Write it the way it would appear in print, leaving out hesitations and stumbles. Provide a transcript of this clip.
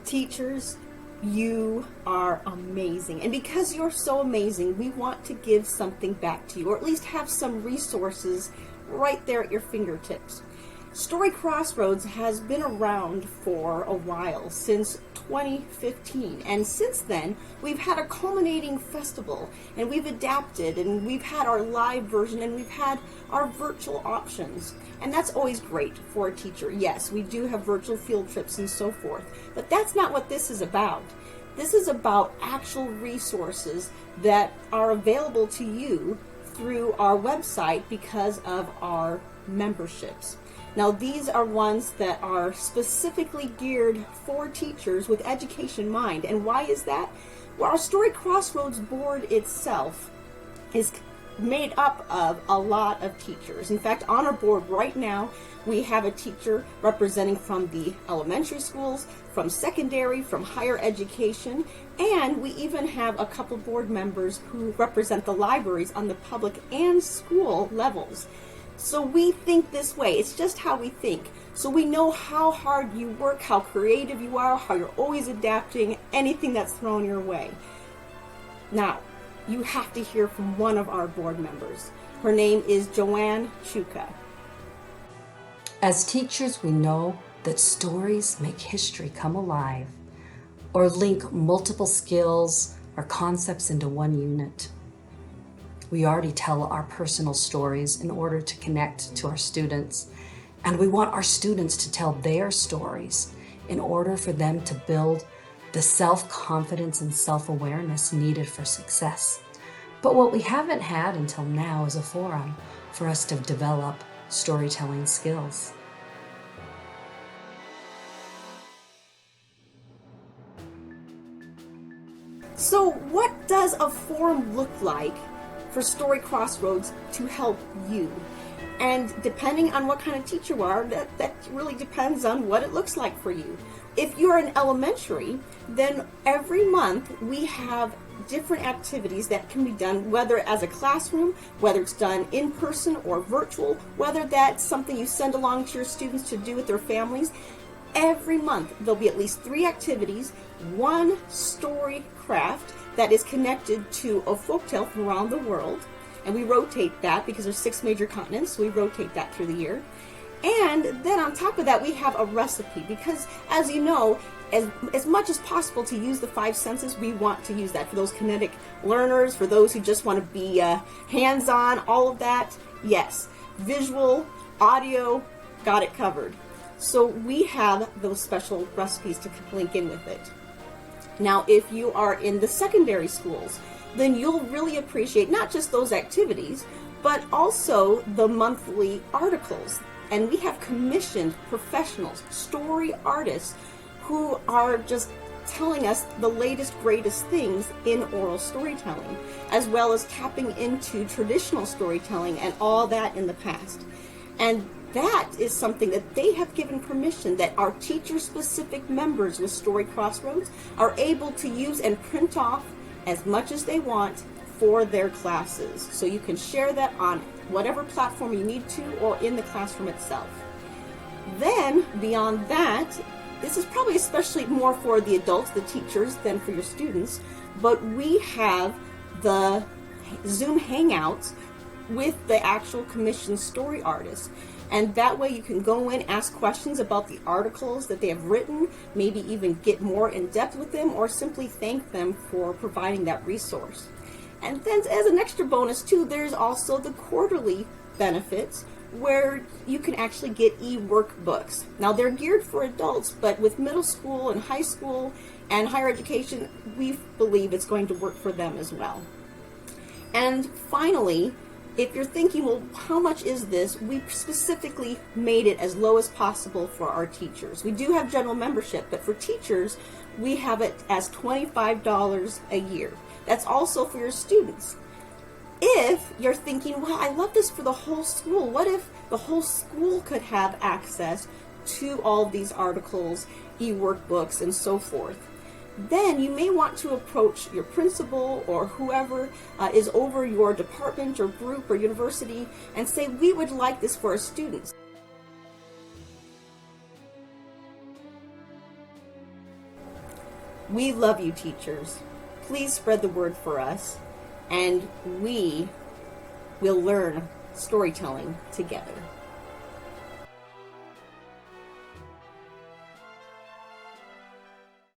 Teachers, you are amazing. And because you're so amazing, we want to give something back to you, or at least have some resources right there at your fingertips. Story Crossroads has been around for a while, since 2015. And since then, we've had a culminating festival, and we've adapted, and we've had our live version, and we've had our virtual options. And that's always great for a teacher. Yes, we do have virtual field trips and so forth, but that's not what this is about. This is about actual resources that are available to you through our website because of our memberships. Now, these are ones that are specifically geared for teachers with education in mind. And why is that? Well, our Story Crossroads board itself is made up of a lot of teachers. In fact, on our board right now, we have a teacher representing from the elementary schools, from secondary, from higher education, and we even have a couple board members who represent the libraries on the public and school levels. So we think this way. It's just how we think. So we know how hard you work, how creative you are, how you're always adapting anything that's thrown your way. Now, you have to hear from one of our board members. Her name is Joanne Chuka. As teachers, we know that stories make history come alive or link multiple skills or concepts into one unit. We already tell our personal stories in order to connect to our students, and we want our students to tell their stories in order for them to build the self-confidence and self-awareness needed for success. But what we haven't had until now is a forum for us to develop storytelling skills. So what does a forum look like for Story Crossroads to help you? And depending on what kind of teacher you are, that really depends on what it looks like for you. If you're in elementary, then every month we have different activities that can be done, whether as a classroom, whether it's done in person or virtual, whether that's something you send along to your students to do with their families. Every month there'll be at least 3 activities, 1 story craft that is connected to a folktale from around the world, and we rotate that because there's 6 major continents, so we rotate that through the year. And then on top of that, we have a recipe, because as you know, as much as possible to use the 5 senses, we want to use that for those kinetic learners, for those who just want to be hands-on, all of that. Yes, visual, audio, got it covered. So we have those special recipes to link in with it. Now, if you are in the secondary schools, then you'll really appreciate not just those activities, but also the monthly articles. And we have commissioned professionals, story artists, who are just telling us the latest, greatest things in oral storytelling, as well as tapping into traditional storytelling and all that in the past. And that is something that they have given permission that our teacher-specific members with Story Crossroads are able to use and print off as much as they want for their classes. So you can share that on whatever platform you need to or in the classroom itself. Then, beyond that, this is probably especially more for the adults, the teachers, than for your students, but we have the Zoom Hangouts with the actual commissioned story artists. And that way you can go in, ask questions about the articles that they have written, maybe even get more in depth with them, or simply thank them for providing that resource. And then as an extra bonus too, there's also the quarterly benefits where you can actually get E-Workbooks. Now they're geared for adults, but with middle school and high school and higher education, we believe it's going to work for them as well. And finally, if you're thinking, well, how much is this? We specifically made it as low as possible for our teachers. We do have general membership, but for teachers, we have it as $25 a year. That's also for your students. If you're thinking, well, I love this for the whole school, what if the whole school could have access to all of these articles, e-workbooks, and so forth? Then you may want to approach your principal or whoever is over your department or group or university and say, we would like this for our students. We love you, teachers. Please spread the word for us, and we will learn storytelling together.